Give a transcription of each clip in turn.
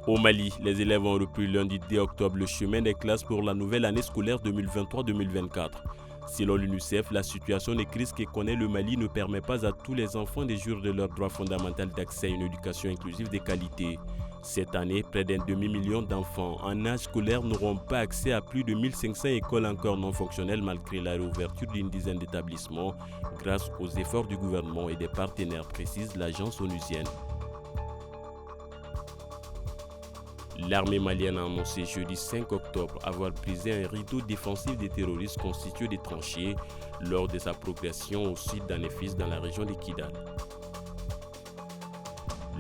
Au Mali, les élèves ont repris lundi 10 octobre le chemin des classes pour la nouvelle année scolaire 2023-2024. Selon l'UNICEF, la situation de crise que connaît le Mali ne permet pas à tous les enfants de jouir de leur droit fondamental d'accès à une éducation inclusive de qualité. Cette année, près d'un demi-million d'enfants en âge scolaire n'auront pas accès à plus de 1500 écoles encore non fonctionnelles malgré la réouverture d'une dizaine d'établissements grâce aux efforts du gouvernement et des partenaires, précise l'agence onusienne. L'armée malienne a annoncé jeudi 5 octobre avoir brisé un rideau défensif des terroristes constitué de tranchées lors de sa progression au sud d'Anefis dans la région de Kidal.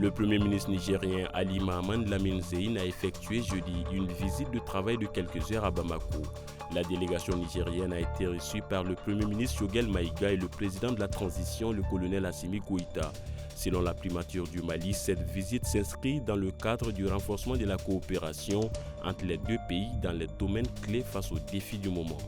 Le premier ministre nigérien Ali Mahaman Lamine Zein a effectué jeudi une visite de travail de quelques heures à Bamako. La délégation nigérienne a été reçue par le premier ministre Choguel Maïga et le président de la transition, le colonel Assimi Goïta. Selon la primature du Mali, cette visite s'inscrit dans le cadre du renforcement de la coopération entre les deux pays dans les domaines clés face aux défis du moment.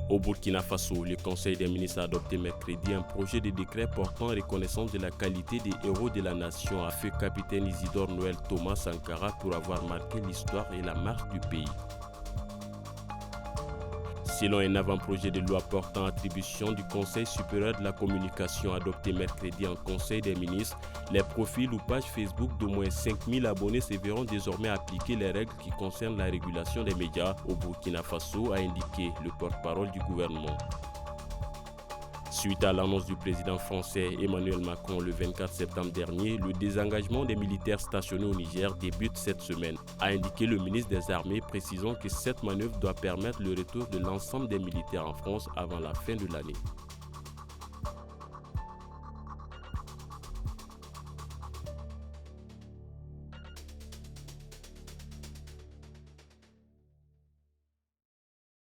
Au Burkina Faso, le Conseil des ministres a adopté mercredi un projet de décret portant reconnaissance de la qualité des héros de la nation à feu capitaine Isidore Noël Thomas Sankara pour avoir marqué l'histoire et la marche du pays. Selon un avant-projet de loi portant attribution du Conseil supérieur de la communication adopté mercredi en Conseil des ministres, les profils ou pages Facebook d'au moins 5000 abonnés se verront désormais appliquer les règles qui concernent la régulation des médias au Burkina Faso, a indiqué le porte-parole du gouvernement. Suite à l'annonce du président français Emmanuel Macron le 24 septembre dernier, le désengagement des militaires stationnés au Niger débute cette semaine, a indiqué le ministre des Armées, précisant que cette manœuvre doit permettre le retour de l'ensemble des militaires en France avant la fin de l'année.